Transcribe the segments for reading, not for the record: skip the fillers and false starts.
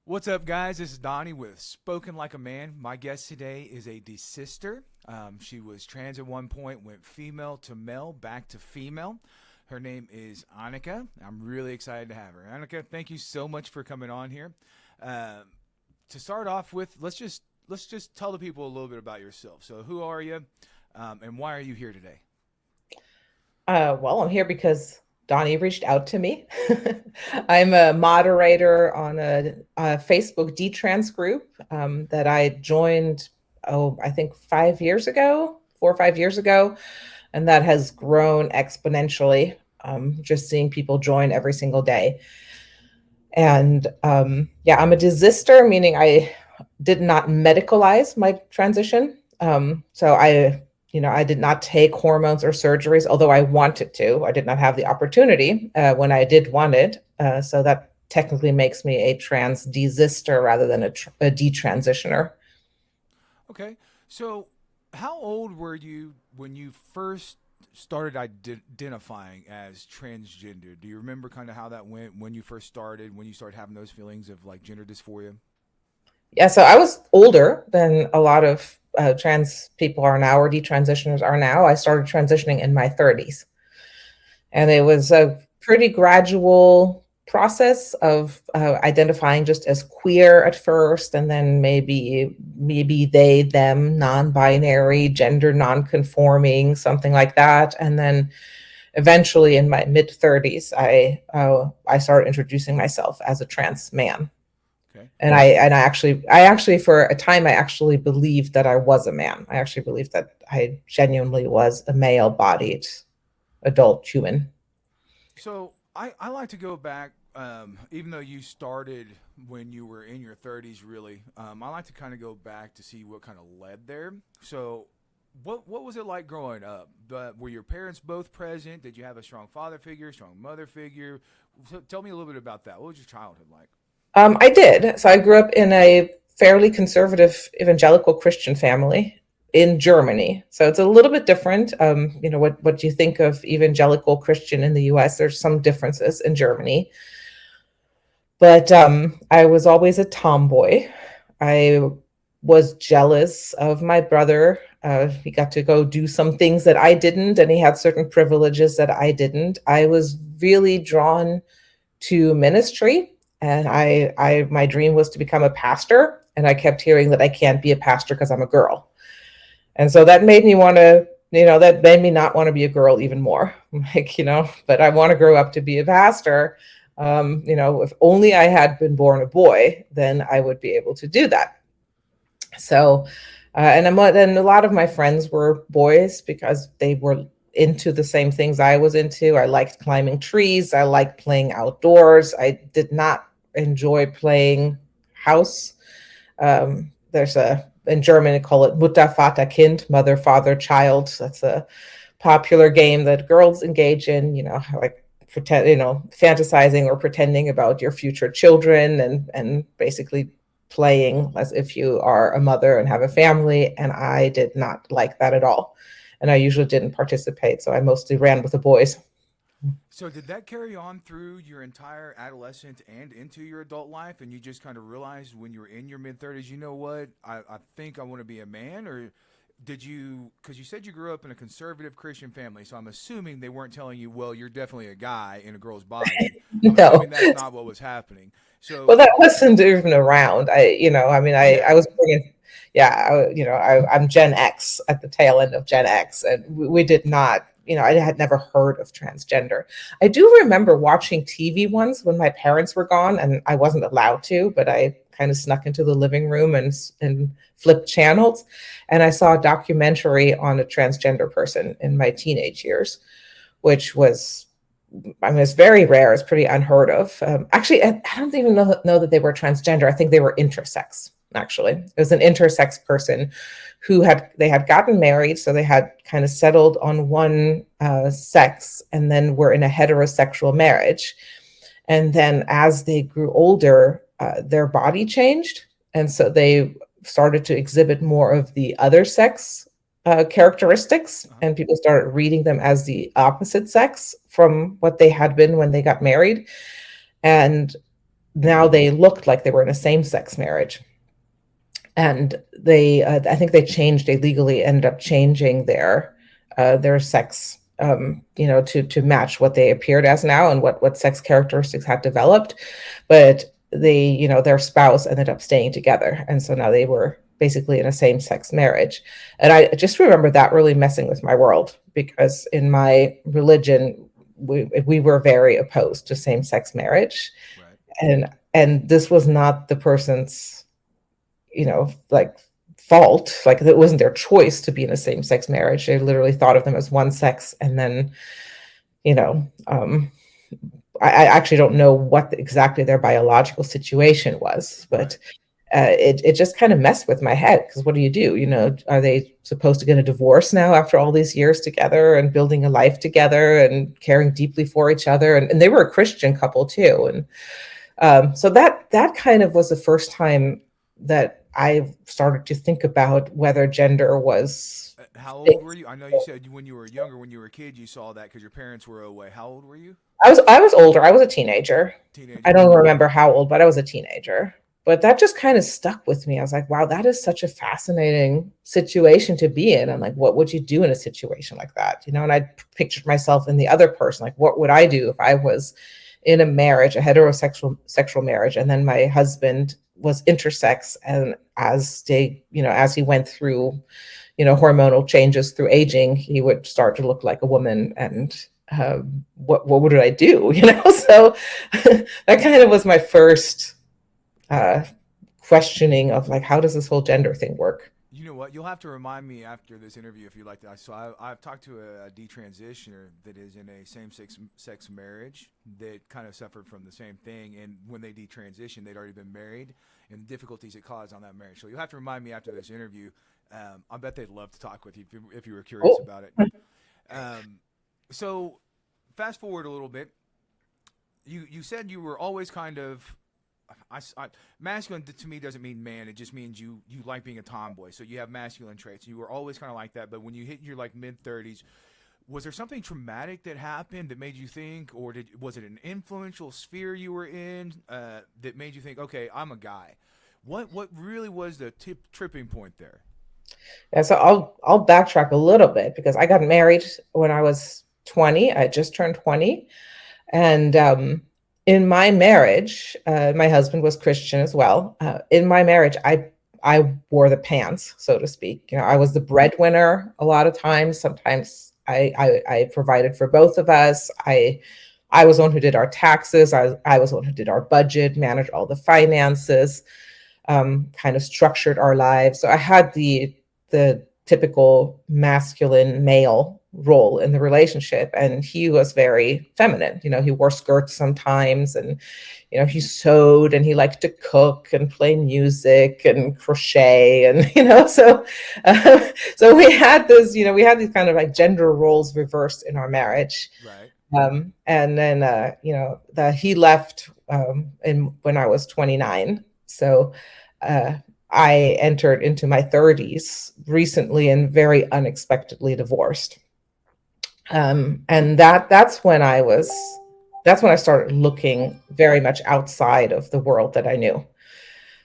What's up, guys? This is Donnie with Spoken Like a Man. My guest today is a desister. She was trans at one point, went female to male, back to female. Her name is Annika. I'm really excited to have her. Annika, thank you so much for coming on here. Um, to start off with, let's just tell the people a little bit about yourself. So, who are you, and why are you here today? Well, I'm here because Donnie reached out to me. I'm a moderator on a Facebook detrans group that I joined, I think 5 years ago, 4 or 5 years ago, and that has grown exponentially. Just seeing people join every single day. And yeah, I'm a desister, meaning I did not medicalize my transition. I did not take hormones or surgeries, although I wanted to. I did not have the opportunity when I did want it. So that technically makes me a trans desister rather than a detransitioner. Okay, so how old were you when you first started identifying as transgender? Do you remember kind of how that went when you first started, when you started having those feelings of like gender dysphoria? Yeah, so I was older than a lot of trans people are now, or detransitioners are now. I started transitioning in my 30s. And it was a pretty gradual process of identifying just as queer at first, and then maybe they, them, non-binary, gender non-conforming, something like that. And then eventually in my mid 30s, I started introducing myself as a trans man. Okay. And I actually for a time I actually believed that I was a man. I actually believed that I genuinely was a male bodied adult human. So I like to go back, even though you started when you were in your 30s, really. I like to kind of go back to see what kind of led there. So, what was it like growing up? Were your parents both present? Did you have a strong father figure, strong mother figure? So tell me a little bit about that. What was your childhood like? I did. So I grew up in a fairly conservative evangelical Christian family in Germany. So it's a little bit different. What you think of evangelical Christian in the US, there's some differences in Germany. But I was always a tomboy. I was jealous of my brother. He got to go do some things that I didn't, and he had certain privileges that I didn't. I was really drawn to ministry, and my dream was to become a pastor. And I kept hearing that I can't be a pastor because I'm a girl, and so that made me want to, that made me not want to be a girl even more. Like, but I want to grow up to be a pastor. If only I had been born a boy, then I would be able to do that. So, and a lot of my friends were boys because they were into the same things I was into. I liked climbing trees. I liked playing outdoors. I did not enjoy playing house. There's a In German they call it Mutter, Vater, Kind, mother, father, child. That's a popular game that girls engage in. Like fantasizing or pretending about your future children, and basically playing as if you are a mother and have a family. And I did not like that at all. And I usually didn't participate. So I mostly ran with the boys. So did that carry on through your entire adolescence and into your adult life, and you just kind of realized when you were in your mid 30s, you know what, I think I want to be a man? Or did you, because you said you grew up in a conservative Christian family, so I'm assuming they weren't telling you, well, you're definitely a guy in a girl's body. I'm No. assuming that's not what was happening. Well, So that wasn't even around. I yeah. was born in, yeah, I'm Gen X, at the tail end of Gen X, and we did not, I had never heard of transgender. I do remember watching TV once when my parents were gone, and I wasn't allowed to, but I kind of snuck into the living room and flipped channels, and I saw a documentary on a transgender person in my teenage years, which was, I mean, it's very rare. It's pretty unheard of. Actually, I don't even know that they were transgender. I think they were intersex. Actually, it was an intersex person they had gotten married, so they had kind of settled on one sex, and then were in a heterosexual marriage. And then as they grew older, their body changed, and so they started to exhibit more of the other sex characteristics, Uh-huh. and people started reading them as the opposite sex from what they had been when they got married. And now they looked like they were in a same-sex marriage. And they, I think they legally ended up changing their sex, to match what they appeared as now and what sex characteristics had developed. But their spouse ended up staying together, and so now they were basically in a same-sex marriage. And I just remember that really messing with my world, because in my religion, we were very opposed to same-sex marriage, Right. and this was not the person's, like, fault. Like, it wasn't their choice to be in a same-sex marriage. They literally thought of them as one sex. And then, you know I actually don't know what exactly their biological situation was, but Right. it just kind of messed with my head, because what do you do? Are they supposed to get a divorce now after all these years together and building a life together and caring deeply for each other? And they were a Christian couple too. And so that kind of was the first time that I started to think about whether gender was How old were fixed. you? I know you said when you were younger, when you were a kid, you saw that because your parents were away. How old were you? I was older. I was a teenager. I Teenager. don't remember how old, but I was a teenager. But that just kind of stuck with me. I was like, wow, that is such a fascinating situation to be in. And like, what would you do in a situation like that? And I pictured myself in the other person. Like, what would I do if I was in a marriage, a heterosexual sexual marriage, and then my husband was intersex, and as he went through, hormonal changes through aging, he would start to look like a woman. And what would I do? So that kind of was my first uh, questioning of, like, how does this whole gender thing work? You know what? You'll have to remind me after this interview if you like that. So I've talked to a detransitioner that is in a same sex marriage that kind of suffered from the same thing. And when they detransitioned, they'd already been married, and the difficulties it caused on that marriage. So you'll have to remind me after this interview. I bet they'd love to talk with you if you were curious Oh, about it. Um, so fast forward a little bit. You said you were always kind of masculine to me doesn't mean man. It just means you like being a tomboy. So you have masculine traits. You were always kind of like that. But when you hit your like mid 30s, was there something traumatic that happened that made you think, or was it an influential sphere you were in that made you think, okay, I'm a guy? What really was the tripping point there? yeah. So I'll backtrack a little bit, because I got married when I was 20. I just turned 20. And in my marriage, my husband was Christian as well. In my marriage, I wore the pants, so to speak. I was the breadwinner a lot of times. Sometimes I provided for both of us. I was the one who did our taxes. I was the one who did our budget, managed all the finances, kind of structured our lives. So I had the typical masculine male role in the relationship, and he was very feminine. He wore skirts sometimes, and he sewed, and he liked to cook and play music and crochet, and so we had these kind of like gender roles reversed in our marriage. Right. And then that he left in when I was 29. So uh, I entered into my 30s recently and very unexpectedly divorced. And that's when I started looking very much outside of the world that I knew.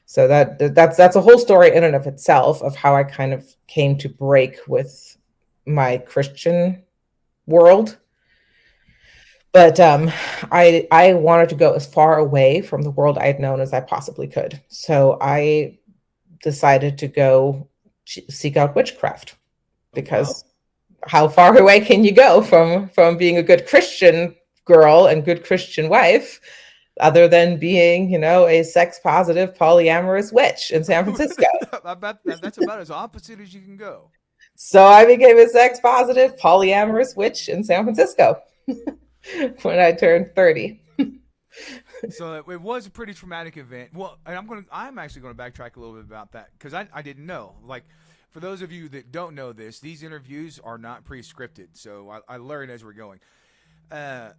So that's a whole story in and of itself, of how I kind of came to break with my Christian world. But I wanted to go as far away from the world I had known as I possibly could. So I decided to go seek out witchcraft, Oh wow. because how far away can you go from being a good Christian girl and good Christian wife, other than being, a sex positive polyamorous witch in San Francisco? I bet that's about as opposite as you can go. So I became a sex positive polyamorous witch in San Francisco when I turned 30. So it was a pretty traumatic event. Well, and I'm actually going to backtrack a little bit about that because I didn't know. Like, for those of you that don't know this, these interviews are not pre-scripted, so I learned as we're going. Uh,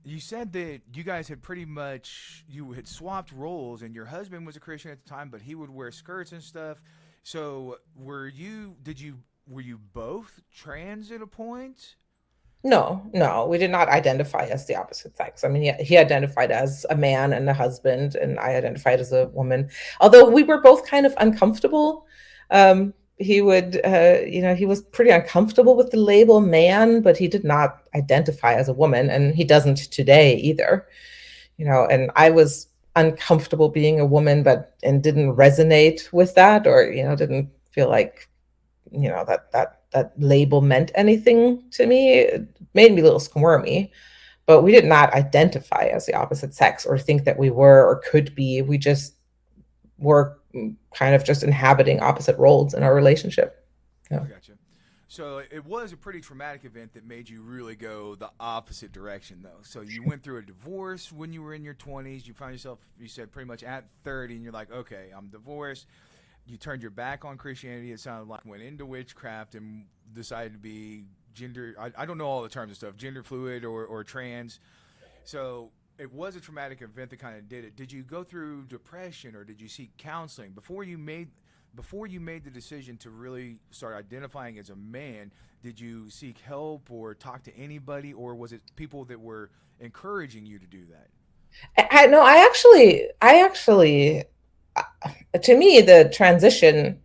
you said that you guys had pretty much you had swapped roles, and your husband was a Christian at the time, but he would wear skirts and stuff. So were you? Were you both trans at a point? No, we did not identify as the opposite sex. I mean, he identified as a man and a husband, and I identified as a woman. Although we were both kind of uncomfortable. He would, he was pretty uncomfortable with the label man, but he did not identify as a woman, and he doesn't today either. And I was uncomfortable being a woman, but and didn't resonate with that, or didn't feel like that label meant anything to me. It made me a little squirmy, but we did not identify as the opposite sex or think that we were or could be. We just were kind of just inhabiting opposite roles in our relationship. Yeah. I got you. So it was a pretty traumatic event that made you really go the opposite direction, though. So you went through a divorce when you were in your 20s. You found yourself, you said, pretty much at 30, and you're like, okay, I'm divorced. You turned your back on Christianity. It sounded like went into witchcraft and decided to be gender. I don't know all the terms and stuff, gender fluid or trans. So it was a traumatic event that kind of did it. Did you go through depression or did you seek counseling before you made the decision to really start identifying as a man? Did you seek help or talk to anybody, or was it people that were encouraging you to do that? No, I actually, to me, the transition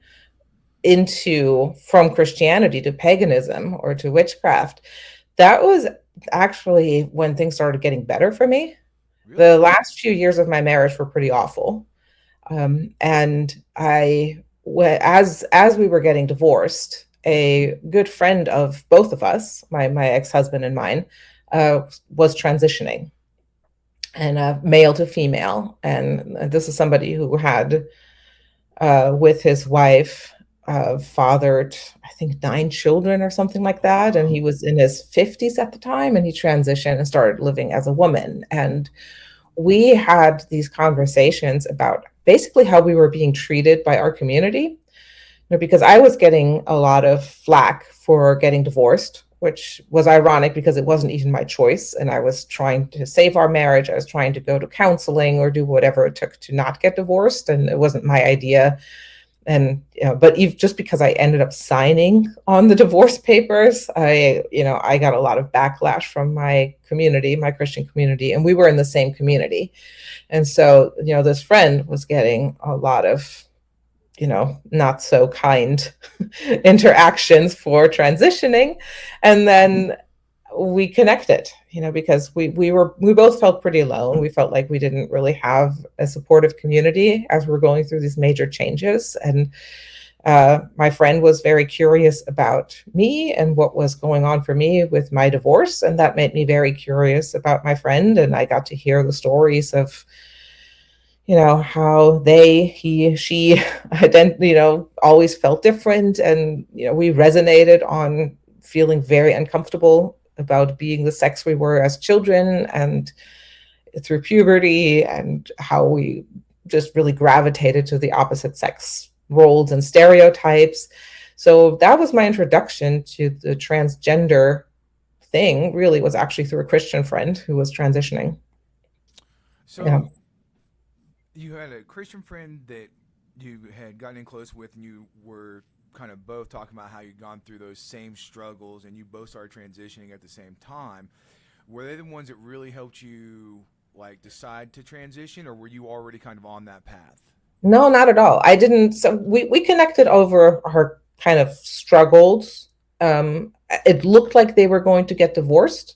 from Christianity to paganism or to witchcraft, that was actually when things started getting better for me. Really? The last few years of my marriage were pretty awful. And as we were getting divorced, a good friend of both of us, my ex-husband and mine, was transitioning, and male to female. And this is somebody who had, with his wife, fathered, I think, 9 children or something like Oh, that. And he wow. was in his 50s at the time, and he transitioned and started living as a woman. And we had these conversations about basically how we were being treated by our community. Because I was getting a lot of flack for getting divorced, which was ironic because it wasn't even my choice. And I was trying to save our marriage. I was trying to go to counseling or do whatever it took to not get divorced. And it wasn't my idea. And but just because I ended up signing on the divorce papers, I got a lot of backlash from my community, my Christian community, and we were in the same community. And so this friend was getting a lot of not so kind interactions for transitioning. And then we connected, because we both felt pretty alone. We felt like we didn't really have a supportive community as we were going through these major changes. And my friend was very curious about me and what was going on for me with my divorce. And that made me very curious about my friend. And I got to hear the stories of how he, she, always felt different. And, we resonated on feeling very uncomfortable about being the sex we were as children and through puberty, and how we just really gravitated to the opposite sex roles and stereotypes. So that was my introduction to the transgender thing, really was actually through a Christian friend who was transitioning. Yeah. So you had a Christian friend that you had gotten in close with, and you were kind of both talking about how you'd gone through those same struggles, and you both started transitioning at the same time. Were they the ones that really helped you like decide to transition, or were you already kind of on that path? No, not at all. I didn't. So we connected over our kind of struggles. It looked like they were going to get divorced,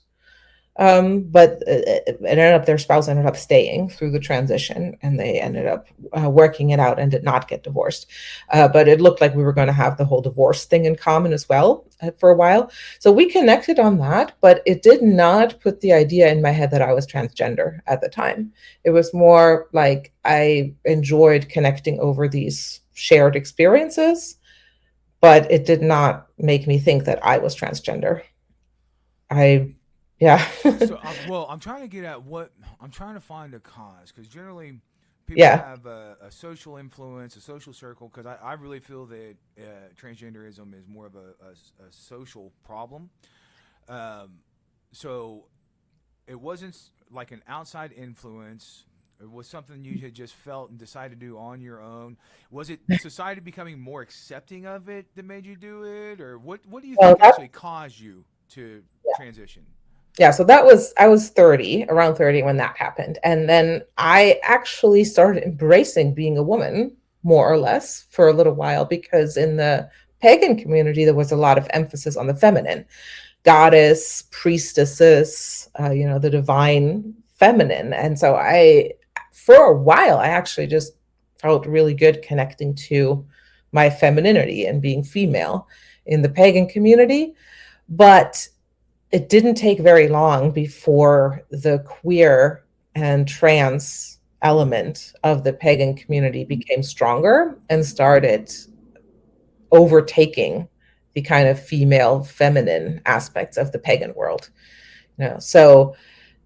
but it ended up their spouse ended up staying through the transition, and they ended up working it out and did not get divorced. But it looked like we were going to have the whole divorce thing in common as well for a while. So we connected on that, but it did not put the idea in my head that I was transgender at the time. It was more like I enjoyed connecting over these shared experiences, but it did not make me think that I was transgender. I, yeah. So, well, I'm trying to get at what I'm trying to find a cause, because generally people Yeah. have a social influence, a social circle. Because I really feel that transgenderism is more of a social problem. Um, so it wasn't like an outside influence. It was something you had just felt and decided to do on your own. Was it society becoming more accepting of it that made you do it, or what? What do you Well, think actually caused you to transition? Yeah, so that was I was 30, around 30 when that happened. And then I actually started embracing being a woman more or less for a little while because in the pagan community there was a lot of emphasis on the feminine, goddess, priestesses, the divine feminine. And so for a while, I actually just felt really good connecting to my femininity and being female in the pagan community. But it didn't take very long before the queer and trans element of the pagan community became stronger and started overtaking the kind of female feminine aspects of the pagan world. So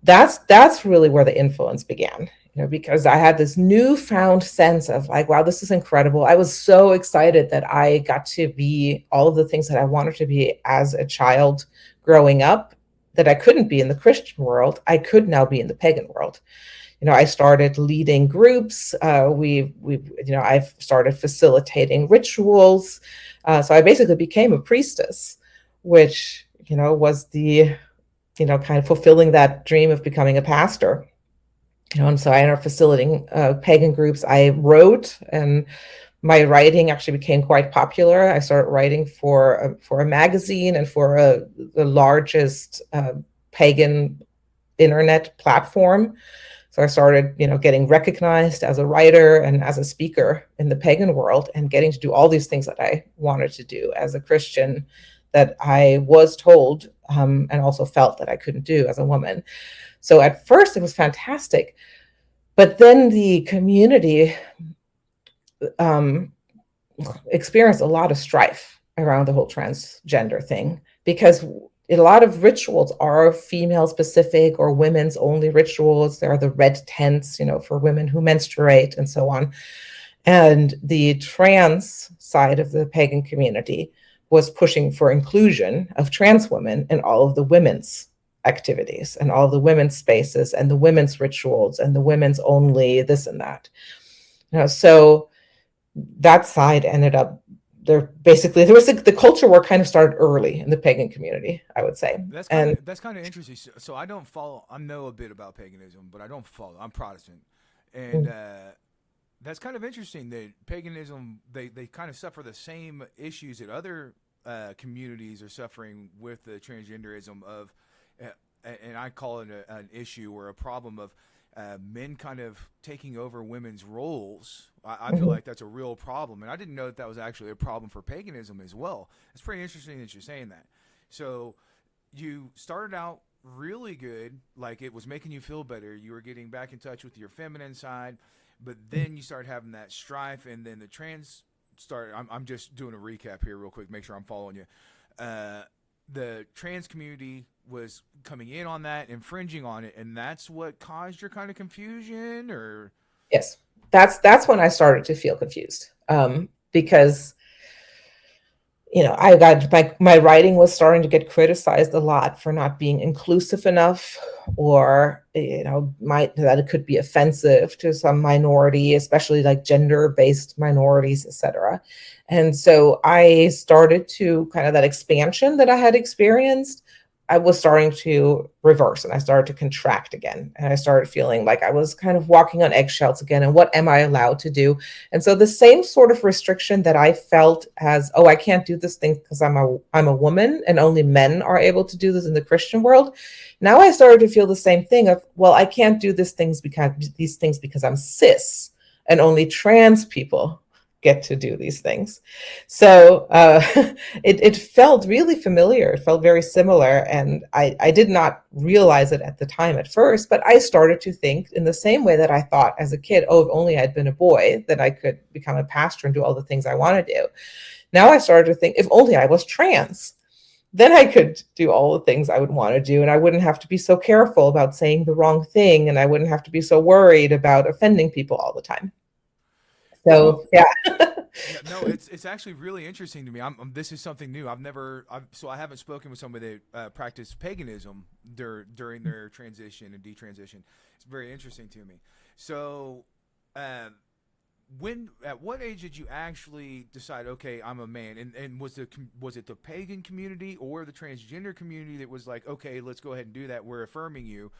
that's really where the influence began, because I had this newfound sense of like, wow, this is incredible. I was so excited that I got to be all of the things that I wanted to be as a child growing up that I couldn't be in the Christian world. I could now be in the pagan world. I started leading groups. I've started facilitating rituals. So I basically became a priestess, which, was the kind of fulfilling that dream of becoming a pastor. And so I ended up facilitating pagan groups. I wrote, and my writing actually became quite popular. I started writing for a magazine and for the largest pagan internet platform. So I started, getting recognized as a writer and as a speaker in the pagan world and getting to do all these things that I wanted to do as a Christian that I was told and also felt that I couldn't do as a woman. So at first it was fantastic. But then the community um, experienced a lot of strife around the whole transgender thing because a lot of rituals are female specific or women's only rituals. There are the red tents, for women who menstruate and so on. And the trans side of the pagan community was pushing for inclusion of trans women in all of the women's activities and all of the women's spaces and the women's rituals and the women's only this and that. So that side ended up there was the culture war kind of started early in the pagan community, I would say. That's kind of interesting. So I don't follow. I know a bit about paganism, but I don't follow. I'm Protestant, and that's kind of interesting that paganism they kind of suffer the same issues that other communities are suffering with the transgenderism of, and I call it an issue or a problem of men kind of taking over women's roles. I feel like that's a real problem, and I didn't know that was actually a problem for paganism as well. It's pretty interesting that you're saying that. So you started out really good, like it was making you feel better. You were getting back in touch with your feminine side, but then you started having that strife, and then the trans started. I'm just doing a recap here real quick, make sure I'm following you. The trans community was coming in on that, infringing on it, and that's what caused your kind of confusion, or yes, that's when I started to feel confused because I got my writing was starting to get criticized a lot for not being inclusive enough, or that it could be offensive to some minority, especially like gender-based minorities, etc. And so I started to kind of that expansion that I had experienced. I was starting to reverse and I started to contract again. And I started feeling like I was kind of walking on eggshells again. And what am I allowed to do? And so the same sort of restriction that I felt as, oh, I can't do this thing because I'm a woman and only men are able to do this in the Christian world. Now I started to feel the same thing of, well, I can't do these things because I'm cis and only trans people get to do these things. So it felt really familiar. It felt very similar. And I did not realize it at the time at first, but I started to think in the same way that I thought as a kid, oh, if only I'd been a boy, that I could become a pastor and do all the things I want to do. Now I started to think, if only I was trans, then I could do all the things I would want to do. And I wouldn't have to be so careful about saying the wrong thing. And I wouldn't have to be so worried about offending people all the time. So, yeah. Yeah, no, it's actually really interesting to me. This is something new. I haven't spoken with somebody that practiced paganism during their transition and detransition. It's very interesting to me. So, at what age did you actually decide, okay, I'm a man? And was it the pagan community or the transgender community that was like, okay, let's go ahead and do that, we're affirming you?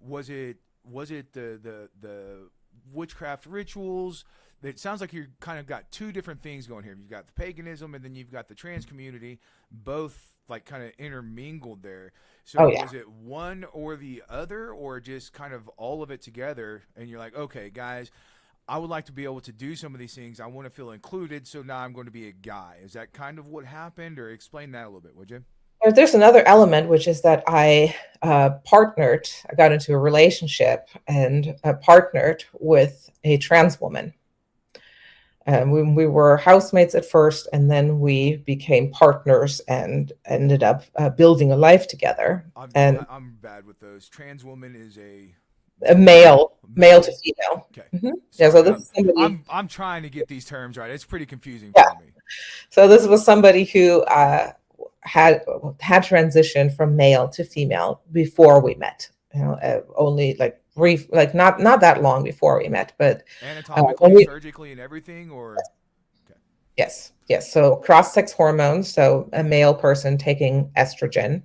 Was it the witchcraft rituals? It sounds like you kind of got two different things going here. You've got the paganism and then you've got the trans community, both like kind of intermingled there. Oh So yeah. was it one or the other, or just kind of all of it together? And you're like, okay, guys, I would like to be able to do some of these things. I want to feel included, so now I'm going to be a guy. Is that kind of what happened, or explain that a little bit, would you? There's another element, which is that I partnered. I got into a relationship and partnered with a trans woman. We were housemates at first, and then we became partners and ended up building a life together. And I'm bad with those. Trans woman is a a male, male to male. female. Okay, Yeah, so sorry. this is somebody. I'm trying to get these terms right. It's pretty confusing Yeah, for me. so this was somebody who had transitioned from male to female before we met. Only like brief, like not that long before we met, but when Anatomically, we surgically, and everything, or okay. yes. So cross-sex hormones. So a male person taking estrogen,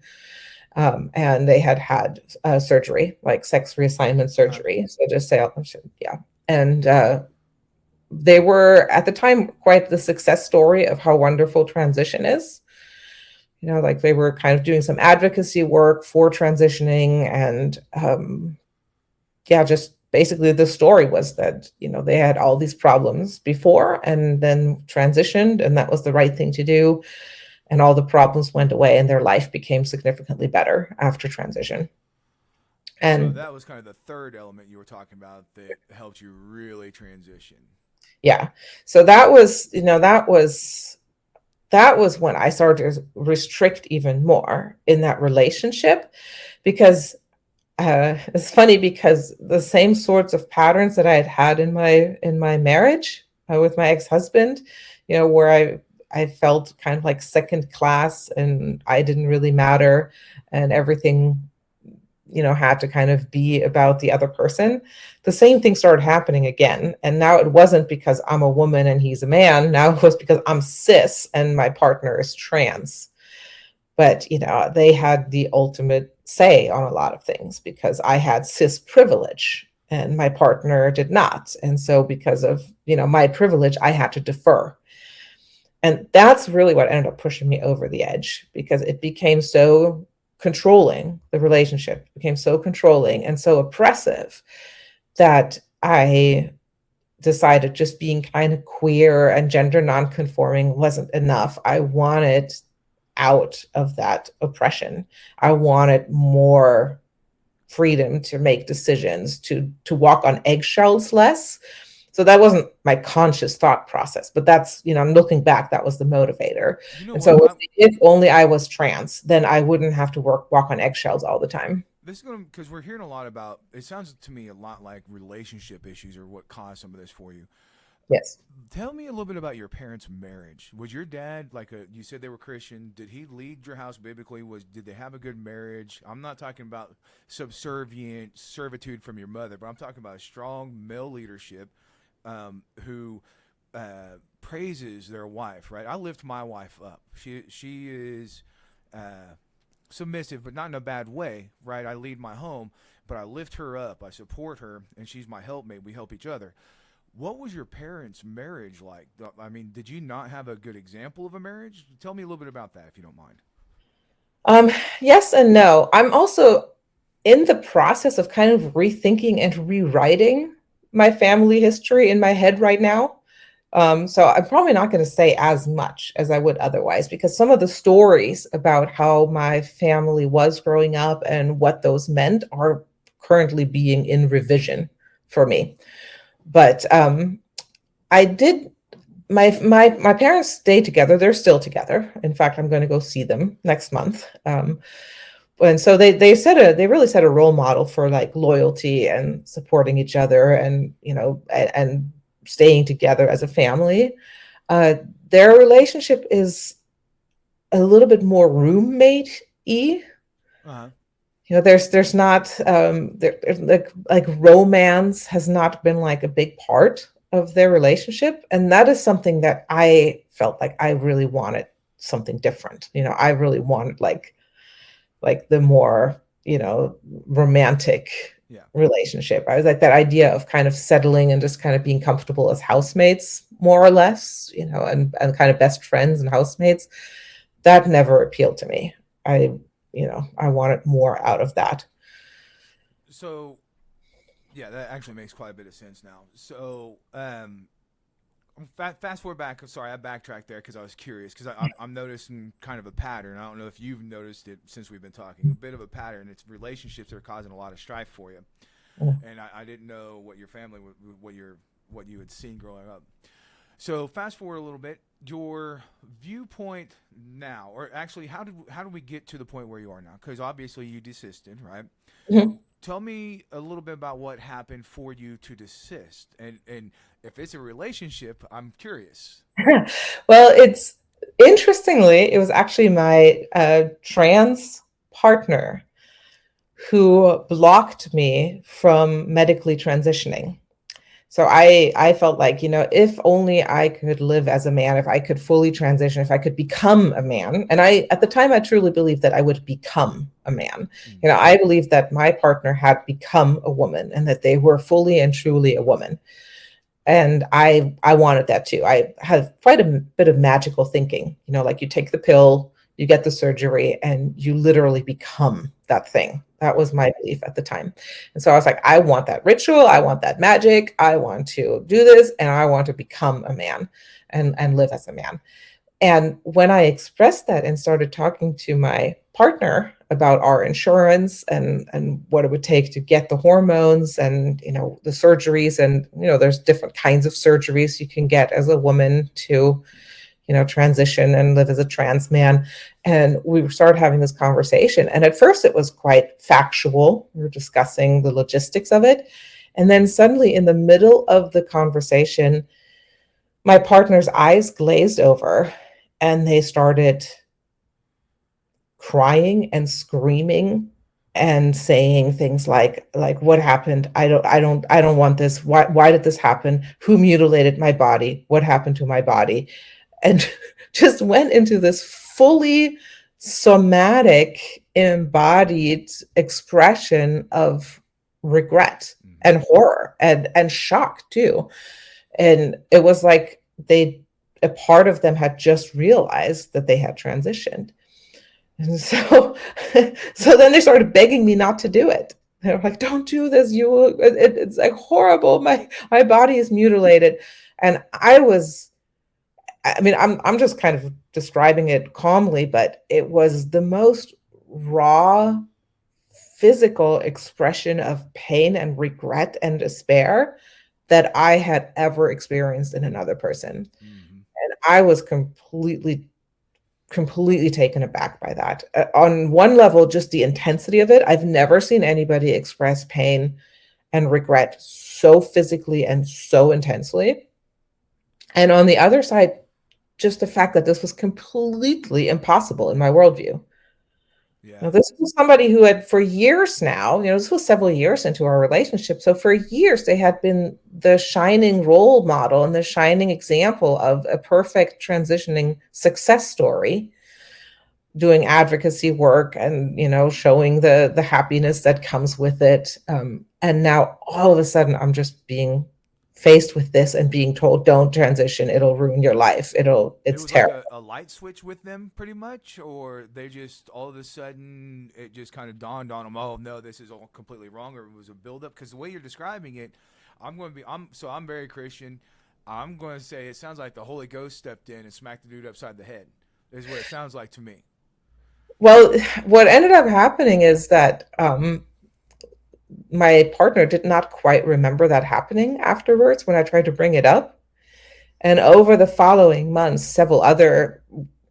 and they had surgery, like sex reassignment Uh-huh. surgery. So just say, yeah, and they were at the time quite the success story of how wonderful transition is. Like they were kind of doing some advocacy work for transitioning, and yeah, just basically the story was that they had all these problems before and then transitioned, and that was the right thing to do, and all the problems went away and their life became significantly better after transition. So And that was kind of the third element you were talking about that helped you really transition. yeah, so that was when I started to restrict even more in that relationship, because it's funny, because the same sorts of patterns that I had in my marriage with my ex-husband, where I felt kind of like second class and I didn't really matter, and everything had to kind of be about the other person. The same thing started happening again. And now it wasn't because I'm a woman and he's a man. Now it was because I'm cis and my partner is trans. But, they had the ultimate say on a lot of things because I had cis privilege and my partner did not. And so because of, my privilege, I had to defer. And that's really what ended up pushing me over the edge, because it became so controlling. The relationship became so controlling and so oppressive that I decided just being kind of queer and gender nonconforming wasn't enough. I wanted out of that oppression. I wanted more freedom to make decisions, to walk on eggshells less. So that wasn't my conscious thought process, but that's, I'm looking back, that was the motivator. You know And so what? it was, if only I was trans, then I wouldn't have to walk on eggshells all the time. This is going to, because we're hearing a lot about, it sounds to me a lot like relationship issues or what caused some of this for you. Yes. Tell me a little bit about your parents' marriage. Was your dad like a? You said they were Christian. Did he lead your house biblically? Did they have a good marriage? I'm not talking about subservient servitude from your mother, but I'm talking about a strong male leadership who praises their wife. Right? I lift my wife up. She is submissive, but not in a bad way. Right? I lead my home, but I lift her up. I support her, and she's my helpmate. We help each other. What was your parents' marriage like? I mean, did you not have a good example of a marriage? Tell me a little bit about that, if you don't mind. Um, yes and no. I'm also in the process of kind of rethinking and rewriting my family history in my head right now. So I'm probably not going to say as much as I would otherwise, because some of the stories about how my family was growing up and what those meant are currently being in revision for me. But I did. My parents stayed together. They're still together. In fact, I'm going to go see them next month. And so they really set a role model for like loyalty and supporting each other, and and staying together as a family. Uh, their relationship is a little bit more roommate-y. Uh-huh. There's not there's like romance has not been like a big part of their relationship. And that is something that I felt like I really wanted something different. I really wanted like the more, romantic Yeah. relationship. I was like that idea of kind of settling and just kind of being comfortable as housemates, more or less, and kind of best friends and housemates. That never appealed to me. I wanted more out of that. So yeah, that actually makes quite a bit of sense now. So fast forward back. Sorry, I backtracked there because I was curious because I'm noticing kind of a pattern. I don't know if you've noticed it since we've been talking. A bit of a pattern. It's relationships that are causing a lot of strife for you, Mm. and I didn't know what your family, what you had seen growing up. So fast forward a little bit. Your viewpoint now, or actually, how do we get to the point where you are now? Because obviously you desisted, right? Mhm. Tell me a little bit about what happened for you to desist, and if it's a relationship, I'm curious. Well, it's interestingly, it was actually my trans partner who blocked me from medically transitioning. So I felt like, if only I could live as a man, if I could fully transition, if I could become a man. And at the time, I truly believed that I would become a man. Mm-hmm. I believed that my partner had become a woman and that they were fully and truly a woman. And I wanted that too. I had quite a bit of magical thinking, like you take the pill, you get the surgery, and you literally become that thing. That was my belief at the time. And so I was like, I want that ritual, I want that magic, I want to do this, and I want to become a man and live as a man. And when I expressed that and started talking to my partner about our insurance and what it would take to get the hormones and the surgeries, and there's different kinds of surgeries you can get as a woman to transition and live as a trans man. And we started having this conversation, and at first it was quite factual. We were discussing the logistics of it, and then suddenly in the middle of the conversation my partner's eyes glazed over and they started crying and screaming and saying things like what happened? I don't want this. Why did this happen? Who mutilated my body? What happened to my body? And just went into this fully somatic embodied expression of regret Mm-hmm. and horror and shock too. And it was like a part of them had just realized that they had transitioned. And so so then they started begging me not to do it. They were like, don't do this, it's like horrible, my body is mutilated. And I'm just kind of describing it calmly, but it was the most raw physical expression of pain and regret and despair that I had ever experienced in another person. Mm-hmm. And I was completely taken aback by that. On one level, just the intensity of it. I've never seen anybody express pain and regret so physically and so intensely. And on the other side, just the fact that this was completely impossible in my worldview. Yeah. Now, this was somebody who had for years now, this was several years into our relationship. So for years, they had been the shining role model and the shining example of a perfect transitioning success story, doing advocacy work and, showing the happiness that comes with it. And now all of a sudden, I'm just being faced with this and being told, don't transition. It'll ruin your life. It It's was like terrible. a light switch with them, pretty much, or they just all of a sudden it just kind of dawned on them. Oh no, this is all completely wrong, or it was a buildup. Because the way you're describing it, I'm very Christian. I'm going to say it sounds like the Holy Ghost stepped in and smacked the dude upside the head. Is what it sounds like to me. Well, what ended up happening is that my partner did not quite remember that happening afterwards when I tried to bring it up. And over the following months, several other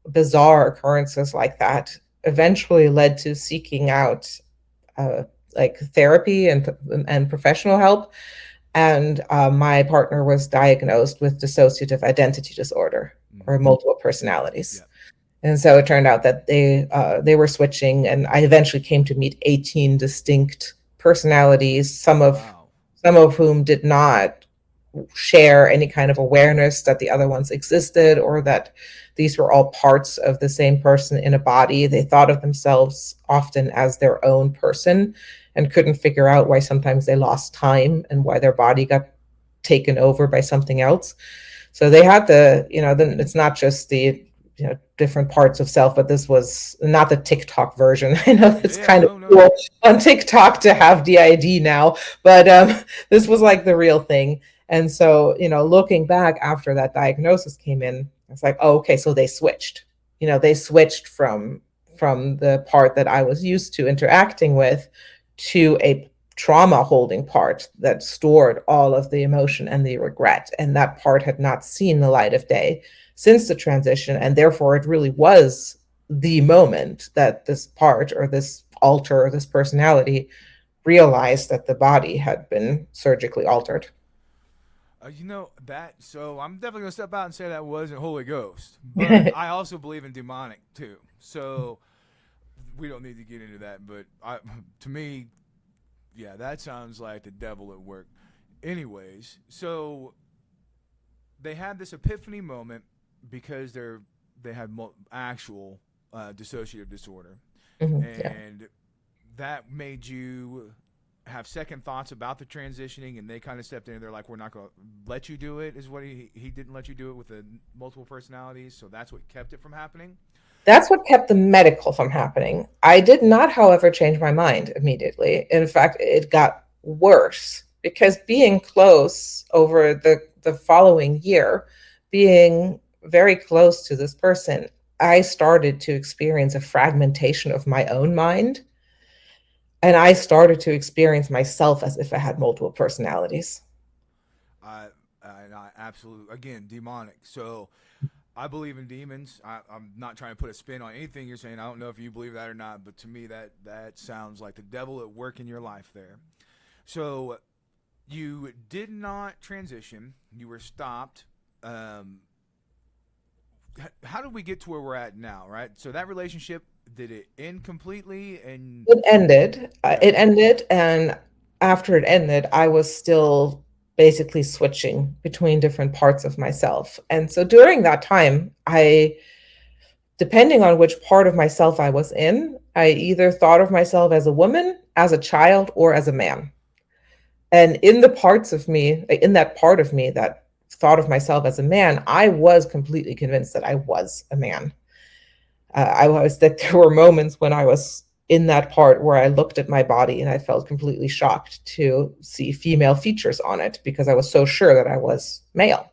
bizarre occurrences like that eventually led to seeking out uh, like therapy and professional help. And my partner was diagnosed with dissociative identity disorder or Mm-hmm. multiple personalities. Yeah. And so it turned out that they were switching, and I eventually came to meet 18 distinct personalities, some of Wow. some of whom did not share any kind of awareness that the other ones existed, or that these were all parts of the same person in a body. They thought of themselves often as their own person and couldn't figure out why sometimes they lost time and why their body got taken over by something else. So they had then it's not just the different parts of self, but this was not the TikTok version. I know it's Yeah, kind of no, no. cool on TikTok to have DID now, but this was like the real thing. And so, looking back after that diagnosis came in, it's like, oh, okay, so they switched. They switched from the part that I was used to interacting with to a trauma holding part that stored all of the emotion and the regret. And that part had not seen the light of day since the transition. And therefore, it really was the moment that this part, or this alter, or this personality, realized that the body had been surgically altered. So I'm definitely gonna step out and say that wasn't Holy Ghost, but I also believe in demonic too. So we don't need to get into that, but to me, yeah, that sounds like the devil at work. Anyways, so they had this epiphany moment because they had actual dissociative disorder, Yeah. and that made you have second thoughts about the transitioning, and they kind of stepped in. They're like, "We're not going to let you do it." Is what he didn't let you do it with the multiple personalities, so that's what kept it from happening. That's what kept the medical from happening. I did not, however, change my mind immediately. In fact, it got worse because being close over the following year, being very close to this person, I started to experience a fragmentation of my own mind. And I started to experience myself as if I had multiple personalities. I absolutely, again, demonic. So I believe in demons. I'm not trying to put a spin on anything you're saying. I don't know if you believe that or not, but to me, that sounds like the devil at work in your life there. So you did not transition. You were stopped. How did we get to where we're at now? Right. So that relationship, did it end completely? And It ended. okay, It ended, and after it ended, I was still basically switching between different parts of myself. And so during that time, depending on which part of myself I was in, I either thought of myself as a woman, as a child, or as a man. And in that part of me that thought of myself as a man, I was completely convinced that I was a man. I was that there were moments when I was in that part where I looked at my body and I felt completely shocked to see female features on it because I was so sure that I was male.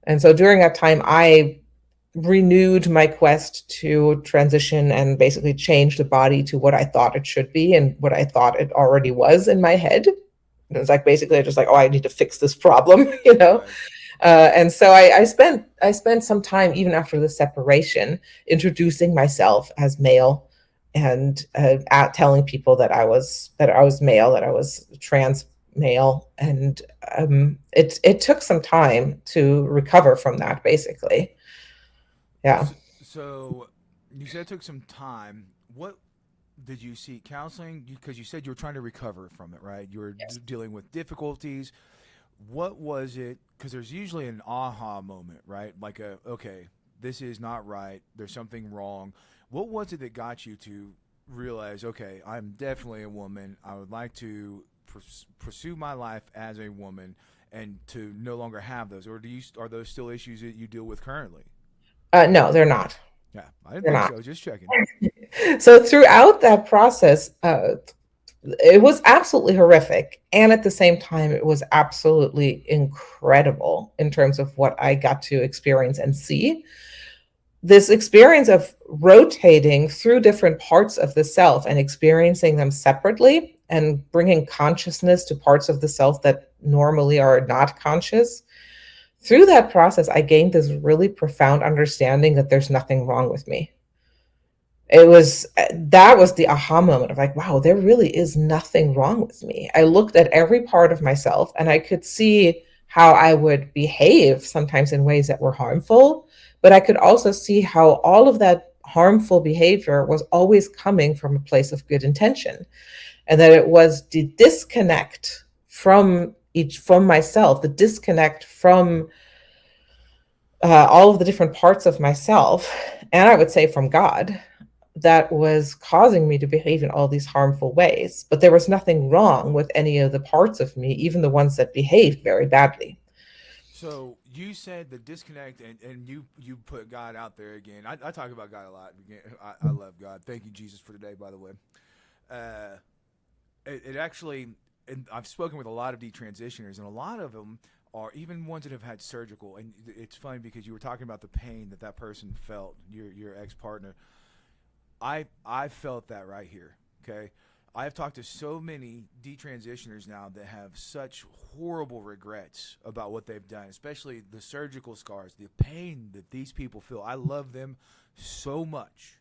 And so during that time, I renewed my quest to transition and basically change the body to what I thought it should be and what I thought it already was in my head. It was like basically just like, oh, I need to fix this problem, you know. right. And so I spent some time even after the separation introducing myself as male and telling people that I was male, that I was trans male, and it took some time to recover from that. Basically, yeah. So you said it took some time. What did you seek counseling? Because you said you were trying to recover from it, right? You were Yes. dealing with difficulties. What was it? Because there's usually an aha moment, right? Like okay, this is not right. There's something wrong. What was it that got you to realize, okay, I'm definitely a woman. I would like to pursue my life as a woman, and to no longer have those, or are those still issues that you deal with currently? No, they're not. Yeah, I didn't They're think not. so. Just checking. So throughout that process, it was absolutely horrific. And at the same time, it was absolutely incredible in terms of what I got to experience and see. This experience of rotating through different parts of the self and experiencing them separately and bringing consciousness to parts of the self that normally are not conscious. Through that process, I gained this really profound understanding that there's nothing wrong with me. That was the aha moment of like, wow, there really is nothing wrong with me. I looked at every part of myself and I could see how I would behave sometimes in ways that were harmful, but I could also see how all of that harmful behavior was always coming from a place of good intention, and that it was the disconnect from each from myself, the disconnect from all of the different parts of myself, and I would say from God, that was causing me to behave in all these harmful ways. But there was nothing wrong with any of the parts of me, even the ones that behaved very badly. So you said the disconnect, and you put God out there again. I talk about God a lot. I love God. Thank you, Jesus, for today. By the way, uh, it actually, and I've spoken with a lot of detransitioners, and a lot of them are even ones that have had surgical. And it's funny because you were talking about the pain that that person felt, your ex partner. I felt that right here. Okay, I have talked to so many detransitioners now that have such horrible regrets about what they've done, especially the surgical scars, the pain that these people feel. I love them so much.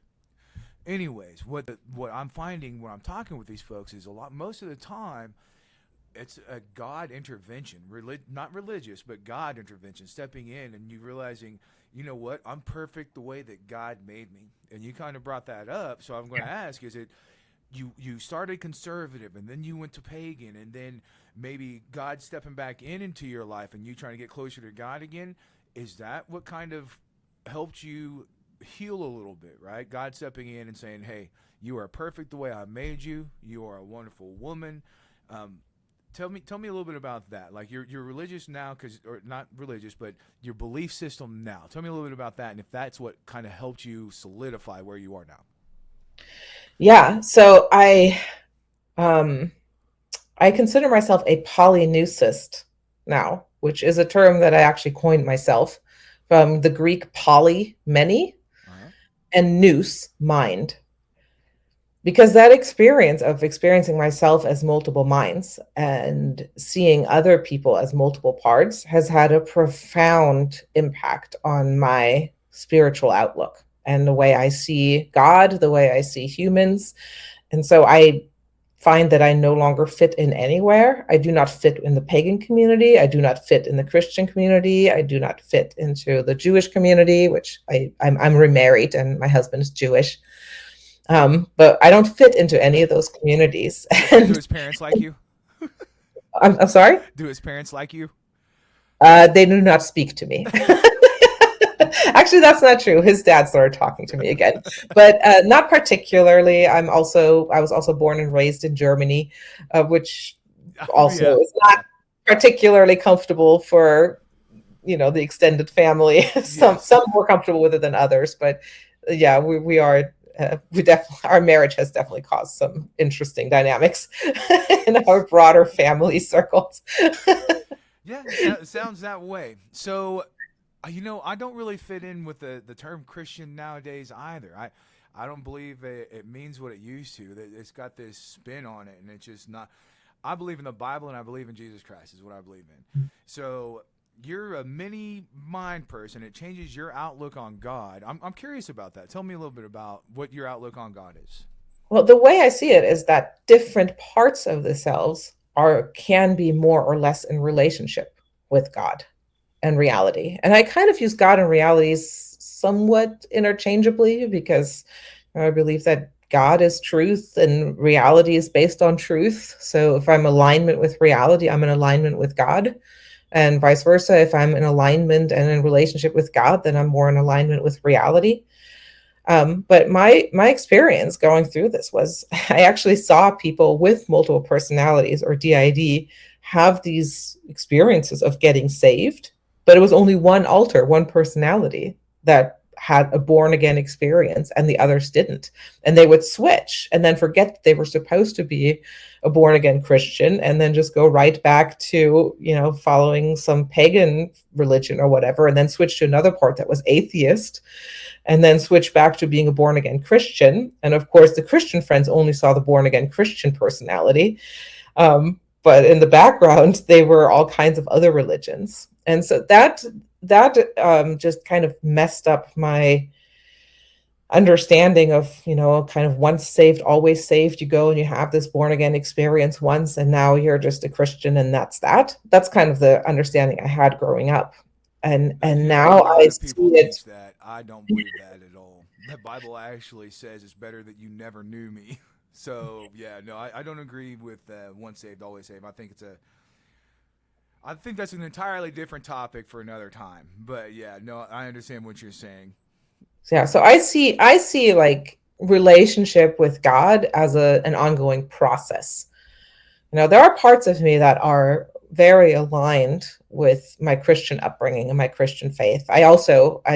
Anyways, what I'm finding when I'm talking with these folks is a lot. Most of the time, it's a God intervention, not religious, but God intervention, stepping in and you realizing, you know what, I'm perfect the way that God made me. And you kind of brought that up, so I'm going to ask: is it you started conservative and then you went to pagan and then maybe God stepping back into your life and you trying to get closer to God again? Is that what kind of helped you heal a little bit, right? God stepping in and saying, hey, you are perfect the way I made you. You are a wonderful woman. Um, tell me a little bit about that. Like you're religious now, cause or not religious, but your belief system now. Tell me a little bit about that, and if that's what kind of helped you solidify where you are now. Yeah. So um, I consider myself a polyneucist now, which is a term that I actually coined myself from the Greek poly, many, Uh huh. and nous, mind. Because that experience of experiencing myself as multiple minds and seeing other people as multiple parts has had a profound impact on my spiritual outlook and the way I see God, the way I see humans. And so I find that I no longer fit in anywhere. I do not fit in the pagan community. I do not fit in the Christian community. I do not fit into the Jewish community, which I'm remarried and my husband is Jewish. But I don't fit into any of those communities. Do And his parents like you? I'm sorry, Do his parents like you? they do not speak to me. Actually, that's not true. His dad started talking to me again, but not particularly. I was also born and raised in Germany, which also Yeah, is not yeah, particularly comfortable for the extended family. Some yes. more comfortable with it than others, but yeah, we are. We definitely our marriage has definitely caused some interesting dynamics in our broader family circles. Yeah, it sounds that way. So, I don't really fit in with the term Christian nowadays either. I don't believe it means what it used to. It's got this spin on it, and it's just not. I believe in the Bible, and I believe in Jesus Christ is what I believe in. So you're a mini mind person. It changes your outlook on God. I'm curious about that. Tell me a little bit about what your outlook on God is. Well, the way I see it is that different parts of the selves are can be more or less in relationship with God and reality. And I kind of use God and reality somewhat interchangeably because I believe that God is truth and reality is based on truth. So if I'm in alignment with reality, I'm in alignment with God. And vice versa. If I'm in alignment and in relationship with God, then I'm more in alignment with reality. But my experience going through this was I actually saw people with multiple personalities or DID have these experiences of getting saved, but it was only one alter, one personality that had a born again experience and the others didn't. And they would switch and then forget that they were supposed to be a born again Christian and then just go right back to, following some pagan religion or whatever, and then switch to another part that was atheist and then switch back to being a born again Christian. And of course, the Christian friends only saw the born again Christian personality. But in the background, they were all kinds of other religions. And so that just kind of messed up my understanding of, kind of once saved, always saved. You go and you have this born again experience once, and now you're just a Christian, and that's that. That's kind of the understanding I had growing up. And A now I lot of see people it. teach that. I don't believe that at all. The Bible actually says it's better that you never knew me. So yeah, no, I don't agree with once saved, always saved. I think I think that's an entirely different topic for another time. But yeah, no, I understand what you're saying. Yeah, so I see like relationship with God as an ongoing process. There are parts of me that are very aligned with my Christian upbringing and my Christian faith. I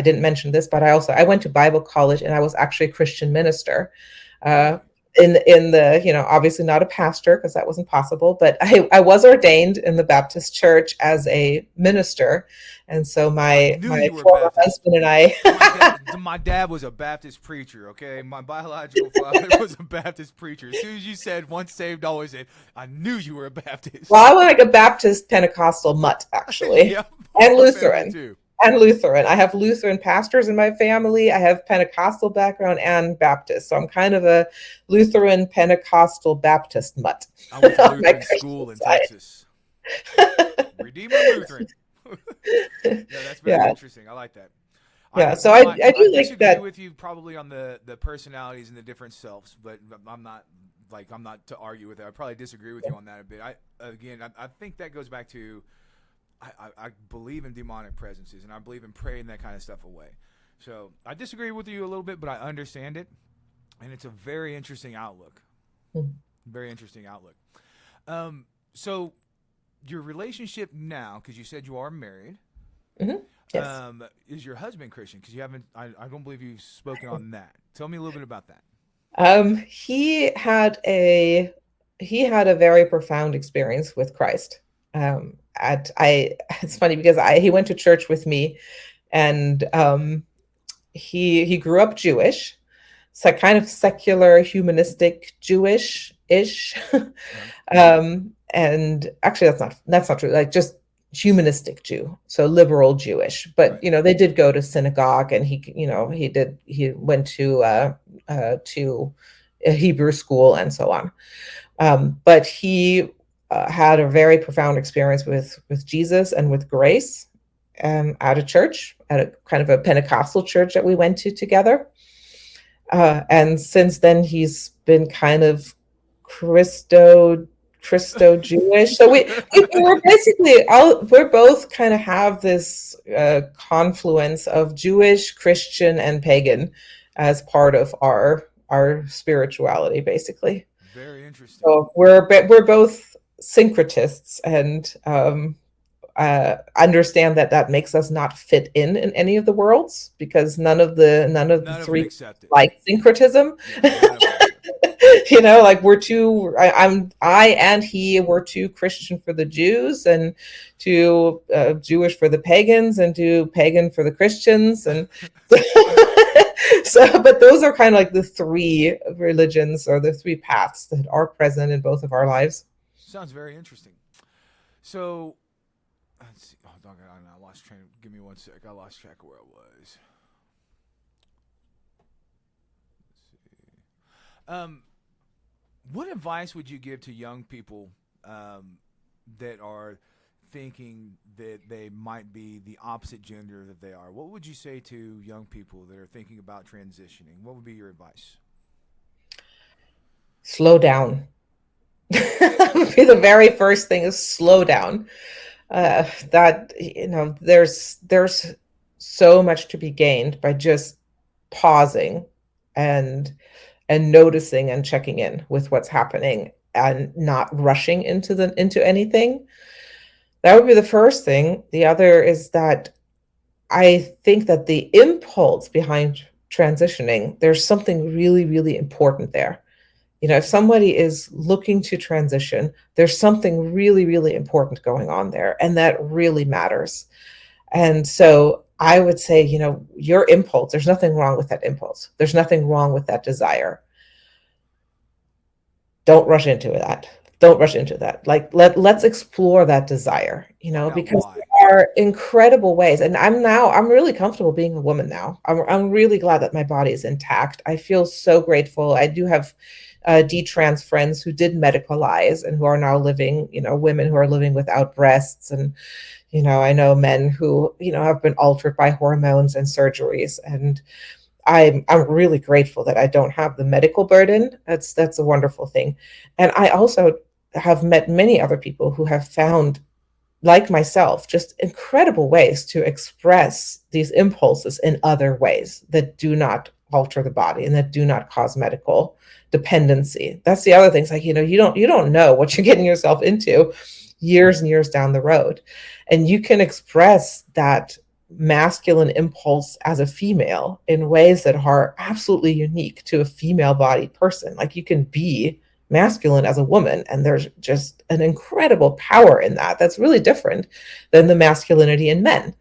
didn't mention this, but I went to Bible college and I was actually a Christian minister. Uh, Really? in the, obviously not a pastor because that wasn't possible, but I was ordained in the Baptist church as a minister. And so I my knew you were former Baptist. husband and I, My dad was a Baptist preacher. Okay, my biological father was a Baptist preacher. As soon as you said once saved, always saved, I knew you were a Baptist. well, I was like a Baptist Pentecostal mutt, actually, Yep, and our family Lutheran. too. And Lutheran. I have Lutheran pastors in my family. I have Pentecostal background and Baptist. So I'm kind of a Lutheran Pentecostal Baptist mutt I went to on my Lutheran Christian school in side. Texas. Redeemer Lutheran. Yeah, that's very Yeah. interesting. I like that. Yeah. So Now I I do like disagree that. with you probably on the personalities and the different selves, but I'm not to argue with it. I probably disagree with you on that a bit. I think that goes back to I believe in demonic presences and I believe in praying that kind of stuff away. So I disagree with you a little bit, but I understand it, and it's a very interesting outlook. Very interesting outlook. So your relationship now, because you said you are married, Mhm. Yes. is your husband Christian? Because you haven't, I don't believe you've spoken on that. Tell me a little bit about that. He had a very profound experience with Christ. It's funny because he went to church with me, and he grew up Jewish, so kind of secular, humanistic Jewish ish. Uh-huh. And actually, that's not true. Like just humanistic Jew, so liberal Jewish. But Right. they did go to synagogue, and he went to a Hebrew school and so on. But he had a very profound experience with Jesus and with grace, at a church, at a kind of a Pentecostal church that we went to together. And since then, he's been kind of Christo Jewish. So we're basically we're both kind of have this confluence of Jewish, Christian, and pagan as part of our spirituality, basically. Very interesting. So we're both syncretists, and understand that makes us not fit in any of the worlds, because none of the None of them three accept it. like syncretism. Yeah, none of them accept it. Like we're two. I and he were too Christian for the Jews, and too Jewish for the pagans, and too pagan for the Christians, and so. But those are kind of like the three religions, or the three paths that are present in both of our lives. Sounds very interesting. So, let's see. Oh, dog, I lost train. Give me one sec. I lost track of where I was. What advice would you give to young people that are thinking that they might be the opposite gender that they are? What would you say to young people that are thinking about transitioning? What would be your advice? Slow down. That would be the very first thing, is slow down. That there's so much to be gained by just pausing, and noticing and checking in with what's happening, and not rushing into anything. That would be the first thing. The other is that I think that the impulse behind transitioning, there's something really, really important there. If somebody is looking to transition, there's something really, really important going on there, and that really matters. And so I would say, your impulse, there's nothing wrong with that impulse. There's nothing wrong with that desire. Don't rush into that. Don't rush into that. Like let's explore that desire, Find out because why. there are incredible ways. And I'm really comfortable being a woman now. I'm really glad that my body is intact. I feel so grateful. I do have detrans friends who did medicalize and who are now living, women who are living without breasts. And, I know men who, have been altered by hormones and surgeries. And I'm really grateful that I don't have the medical burden. That's a wonderful thing. And I also have met many other people who have found like myself, just incredible ways to express these impulses in other ways that do not alter the body and that do not cause medical dependency. That's the other thing. It's like, you don't know what you're getting yourself into years and years down the road. And you can express that masculine impulse as a female in ways that are absolutely unique to a female bodied person. Like you can be masculine as a woman, and there's just an incredible power in that that's really different than the masculinity in men.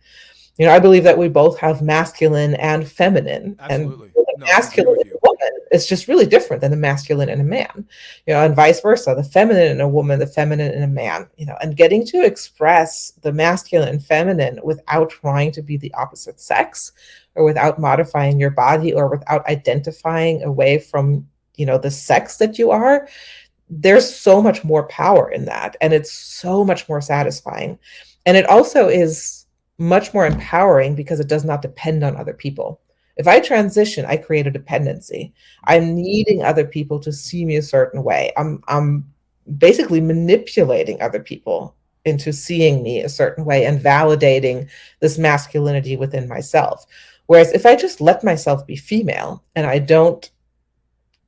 I believe that we both have masculine and feminine, and Absolutely. the No, I agree masculine with in a you. woman is just really different than the masculine in a man, and vice versa. The feminine in a woman, the feminine in a man, and getting to express the masculine and feminine without trying to be the opposite sex, or without modifying your body, or without identifying away from, the sex that you are. There's so much more power in that, and it's so much more satisfying. And it also is much more empowering because it does not depend on other people. If I transition, I create a dependency. Mm. I'm needing other people to see me a certain way. I'm basically manipulating other people into seeing me a certain way and validating this masculinity within myself. Whereas if I just let myself be female and I don't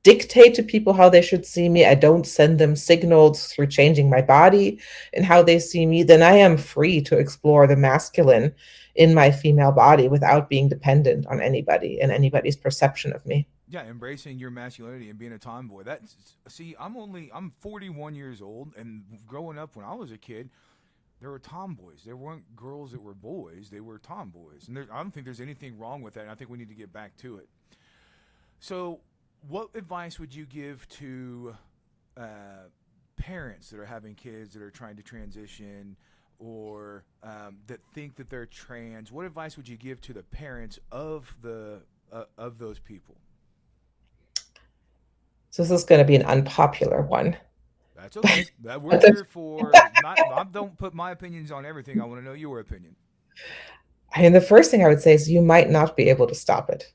dictate to people how they should see me, I don't send them signals through changing my body and how they see me, then I am free to explore the masculine in my female body without being dependent on anybody and anybody's perception of me. Yeah, embracing your masculinity and being a tomboy. I'm 41 years old, and growing up when I was a kid, there were tomboys. There weren't girls that were boys. They were tomboys, and I don't think there's anything wrong with that. And I think we need to get back to it. So, what advice would you give to parents that are having kids that are trying to transition, or that think that they're trans? What advice would you give to the parents of those people? So this is going to be an unpopular one. That's okay. That we're But the, here for. Not. I don't put my opinions on everything. I want to know your opinion. I mean, the first thing I would say is you might not be able to stop it.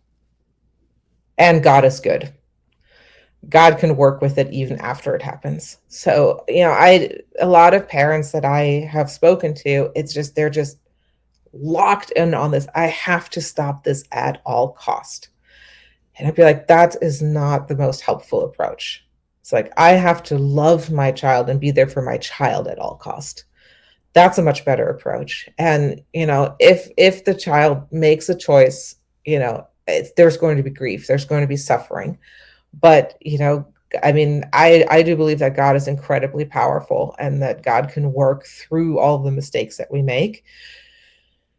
And God is good. God can work with it even after it happens. So, a lot of parents that I have spoken to, they're just locked in on this. I have to stop this at all cost. And I'd be like, that is not the most helpful approach. It's like, I have to love my child and be there for my child at all cost. That's a much better approach. And, if the child makes a choice, there's going to be grief, there's going to be suffering. But, I mean, I do believe that God is incredibly powerful and that God can work through all the mistakes that we make.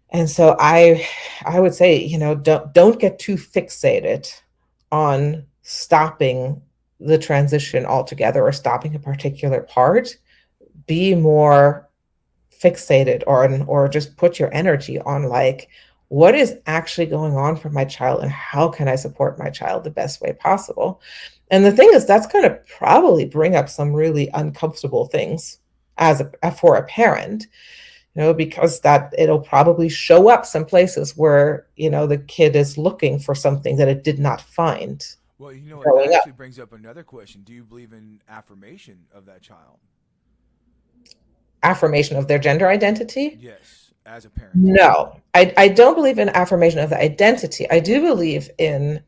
And so I would say, don't get too fixated on stopping the transition altogether or stopping a particular part. Be more fixated or just put your energy on, like, what is actually going on for my child and how can I support my child the best way possible. And the thing is, that's going to probably bring up some really uncomfortable things for a parent, because that it'll probably show up some places where, the kid is looking for something that it did not find Well, you know what? That growing up. actually brings up another question. Do you believe in affirmation of that child? Affirmation of their gender identity? Yes, as a parent. No, I don't believe in affirmation of the identity. I do believe in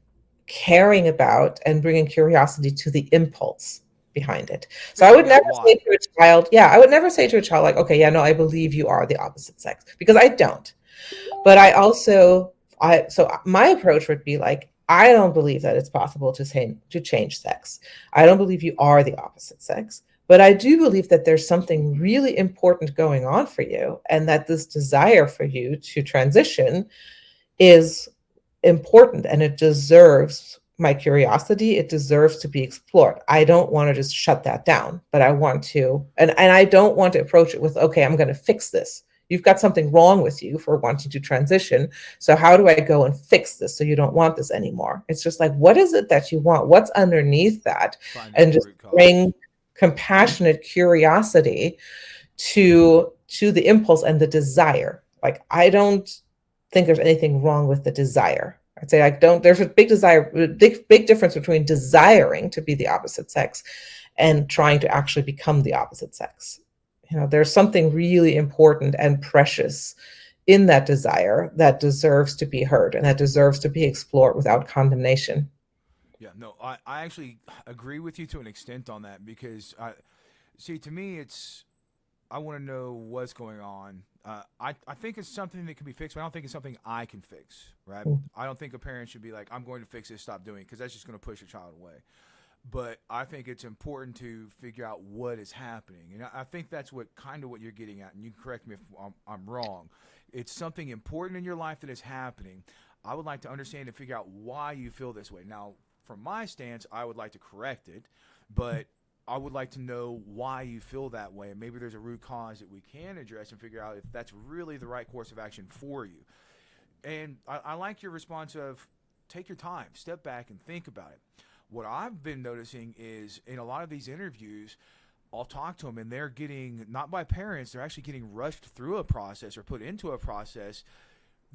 caring about and bringing curiosity to the impulse behind it. So I would Figuring never out say why. to a child, yeah, I would never say to a child, like, okay, yeah, no, I believe you are the opposite sex, because I don't. But so my approach would be like, I don't believe that it's possible to change sex. I don't believe you are the opposite sex, but I do believe that there's something really important going on for you, and that this desire for you to transition is important and it deserves my curiosity. It deserves to be explored. I don't want to just shut that down, but I want to, and I don't want to approach it with, okay, I'm going to fix this. You've got something wrong with you for wanting to transition. So how do I go and fix this so you don't want this anymore? It's just like, what is it that you want? What's underneath that? Finding And the just root cause. bring compassionate curiosity to the impulse and the desire. Like, I don't think there's anything wrong with the desire. I'd say, like, don't there's a big difference between desiring to be the opposite sex and trying to actually become the opposite sex. there's something really important and precious in that desire that deserves to be heard and that deserves to be explored without condemnation. Yeah, no, I actually agree with you to an extent on that because see, to me, I want to know what's going on. I think it's something that can be fixed, but I don't think it's something I can fix, right? I don't think a parent should be like, I'm going to fix this, stop doing it, because that's just going to push a child away. But I think it's important to figure out what is happening. And I think that's what kind of what you're getting at. And you can correct me if I'm wrong. It's something important in your life that is happening. I would like to understand and figure out why you feel this way. Now, from my stance, I would like to correct it, but I would like to know why you feel that way. And maybe there's a root cause that we can address and figure out if that's really the right course of action for you. And I like your response of take your time, step back, and think about it. What I've been noticing is in a lot of these interviews, I'll talk to them and they're getting, not by parents, they're actually getting rushed through a process or put into a process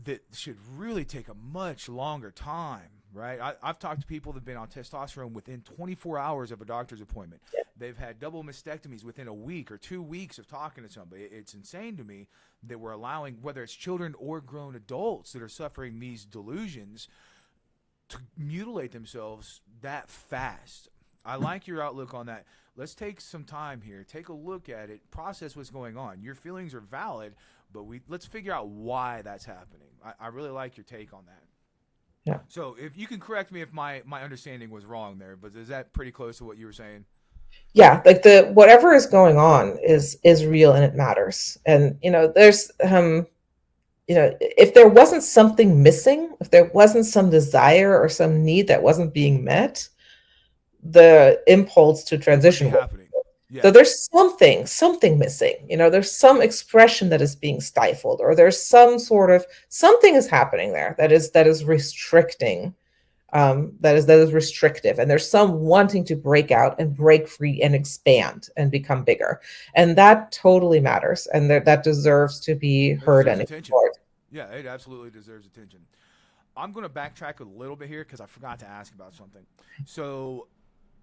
that should really take a much longer time, right? I've talked to people that have been on testosterone within 24 hours of a doctor's appointment. They've had double mastectomies within a week or 2 weeks of talking to somebody. It's insane to me that we're allowing, whether it's children or grown adults that are suffering these delusions, to mutilate themselves that fast. I like your outlook on that. Let's take some time here. Take a look at it. Process what's going on. Your feelings are valid, but let's figure out why that's happening. I really like your take on that. Yeah. So if you can correct me if my understanding was wrong there, but is that pretty close to what you were saying? Yeah, like the whatever is going on is real and it matters. And there's if there wasn't something missing, if there wasn't some desire or some need that wasn't being met, the impulse to It wouldn't be transition would. happening. So Yeah. there's something missing. There's some expression that is being stifled, or there's some sort of something is happening there that is restricting, that is restrictive, and there's some wanting to break out and break free and expand and become bigger, and that totally matters, and that deserves to be It heard deserves and attention. explored. Yeah, it absolutely deserves attention. I'm going to backtrack a little bit here because I forgot to ask about something. So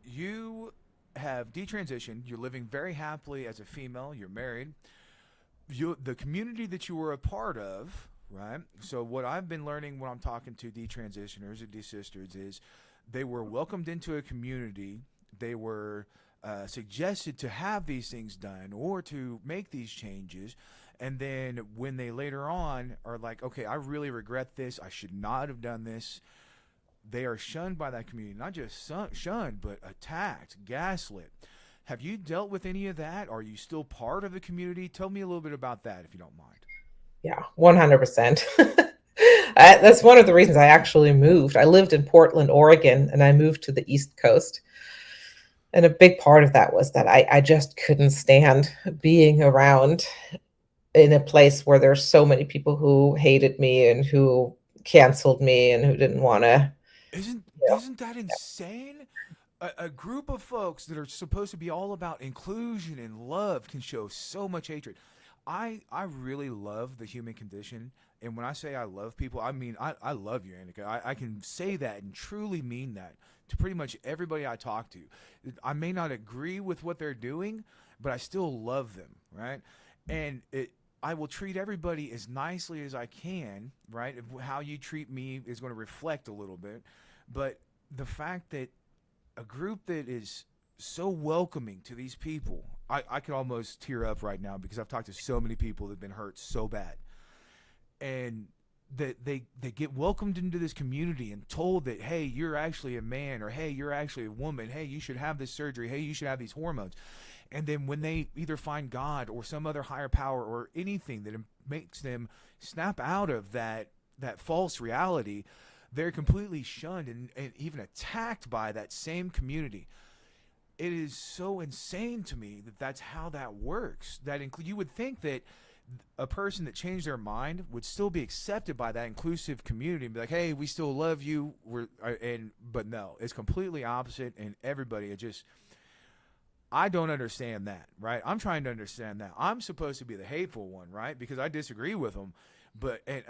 you have detransitioned. You're living very happily as a female. You're married. The community that you were a part of, right? So what I've been learning when I'm talking to detransitioners or desisters is they were welcomed into a community. They were suggested to have these things done or to make these changes. And then when they later on are like, okay, I really regret this. I should not have done this. They are shunned by that community. Not just shunned, but attacked, gaslit. Have you dealt with any of that? Are you still part of the community? Tell me a little bit about that if you don't mind. Yeah, 100%. That's one of the reasons I actually moved. I lived in Portland, Oregon, and I moved to the East Coast. And a big part of that was that I just couldn't stand being around in a place where there's so many people who hated me and who canceled me and who didn't want to. Isn't that insane? A group of folks that are supposed to be all about inclusion and love can show so much hatred. I really love the human condition, and when I say I love people, I mean I love you, Annika. I can say that and truly mean that to pretty much everybody I talk to. I may not agree with what they're doing, but I still love them, right? And I will treat everybody as nicely as I can, right? How you treat me is going to reflect a little bit, but the fact that a group that is so welcoming to these people, I could almost tear up right now because I've talked to so many people that have been hurt so bad, and that they get welcomed into this community and told that, hey, you're actually a man, or hey, you're actually a woman, hey, you should have this surgery, hey, you should have these hormones. And then when they either find God or some other higher power or anything that makes them snap out of that false reality, they're completely shunned and even attacked by that same community. It is so insane to me that that's how that works. You would think that a person that changed their mind would still be accepted by that inclusive community and be like, hey, we still love you. But no, it's completely opposite, and everybody, it just, I don't understand that, right? I'm trying to understand that. I'm supposed to be the hateful one, right? Because I disagree with them, but and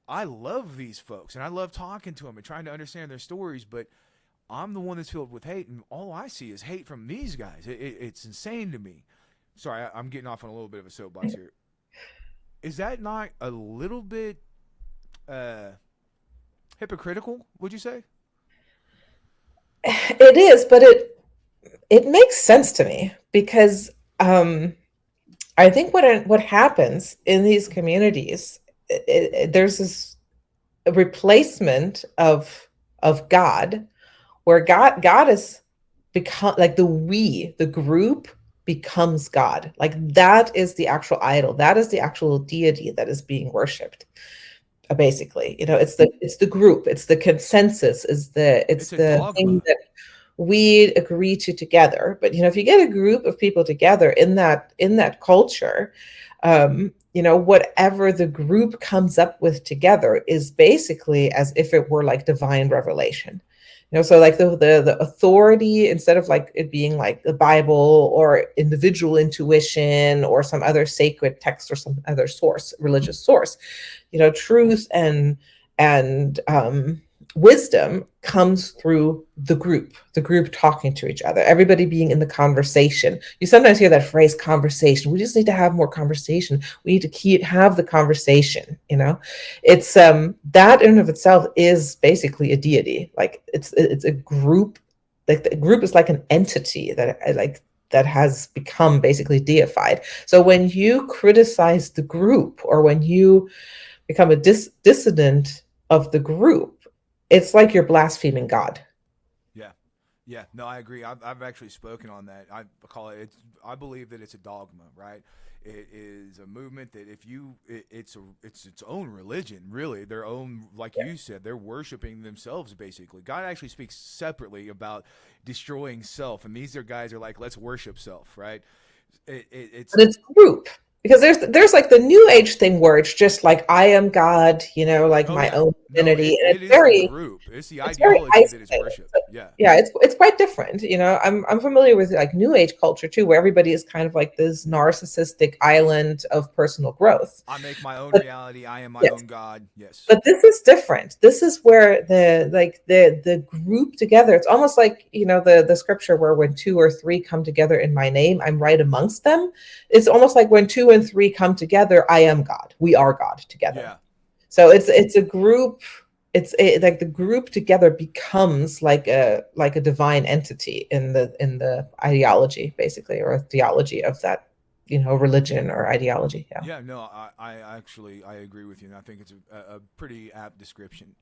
I love these folks, and I love talking to them and trying to understand their stories, but I'm the one that's filled with hate, and all I see is hate from these guys. It's insane to me. sorry, I'm getting off on a little bit of a soapbox here. Is that not a little bit uh, hypocritical? Would you say? It is, but it makes sense to me because I think what happens in these communities, there's this replacement of God, where God is become like the group becomes God. Like that is the actual idol. That is the actual deity that is being worshipped. Basically, it's the group, it's the consensus, it's It's a the thing dogma. that we agree to together. But if you get a group of people together in that culture, whatever the group comes up with together is basically as if it were like divine revelation. So like the authority, instead of like it being like the Bible or individual intuition or some other sacred text or some other source, religious source, truth and wisdom comes through the group talking to each other, everybody being in the conversation. You sometimes hear that phrase, conversation. We just need to have more conversation. We need to have the conversation. It's that in and of itself is basically a deity. Like it's a group. Like the group is like an entity that has become basically deified. So when you criticize the group, or when you become a dissident of the group, it's like you're blaspheming God. Yeah. Yeah, no, I agree. I've actually spoken on that. I call it. I believe that it's a dogma, right? It is a movement that if you, it's its own religion, really. Their own, like Yeah. you said, they're worshiping themselves basically. God actually speaks separately about destroying self, and these are guys are like, let's worship self, right? It's But it's group, because there's like the new age thing where it's just like I am God, like oh my yeah, own no, divinity, and it is the group. It's the it's very ideology that is isolated. worship. So, Yeah, yeah, it's quite different. I'm familiar with like new age culture too, where everybody is kind of like this narcissistic island of personal growth. I make my own But reality. I am my yes, own God. Yes. but this is different. This is where the group together, it's almost like the scripture where when two or three come together in my name, I'm right amongst them. It's almost like when two and three come together, I am God, we are God together. Yeah. So it's a group. Like the group together becomes like a divine entity in the ideology, basically, or theology of that religion or ideology. Yeah. Yeah, no, I actually I agree with you, and I think it's a pretty apt description.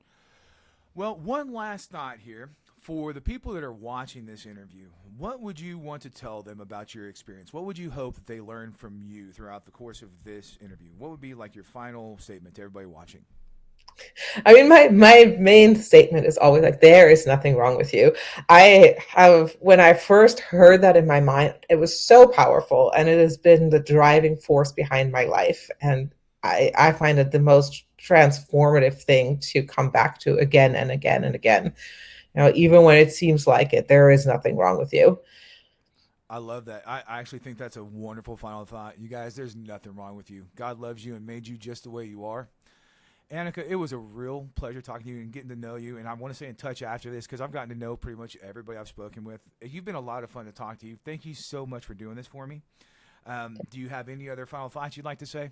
Well, one last thought here for the people that are watching this interview. What would you want to tell them about your experience? What would you hope that they learn from you throughout the course of this interview? What would be like your final statement to everybody watching? I mean, my main statement is always like, there is nothing wrong with you. When I first heard that in my mind, it was so powerful, and it has been the driving force behind my life. And I find it the most transformative thing to come back to again and again and again. Even when it seems like it, there is nothing wrong with you. I love that. I actually think that's a wonderful final thought. You guys, there's nothing wrong with you. God loves you and made you just the way you are. Annika, it was a real pleasure talking to you and getting to know you. And I want to stay in touch after this because I've gotten to know pretty much everybody I've spoken with. You've been a lot of fun to talk to you. Thank you so much for doing this for me. Do you have any other final thoughts you'd like to say?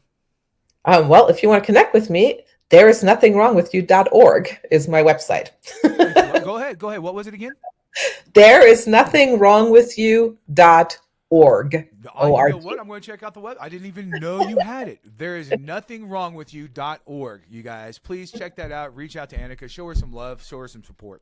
Well, if you want to connect with me, there is nothing wrong with you.org is my website. Go ahead. Go ahead. What was it again? There is nothing wrong with you.org. You know O-R-G. what? I'm going to check out the web. I didn't even know you had it. There is nothing wrong with you.org. You guys, please check that out. Reach out to Annika. Show her some love. Show her some support.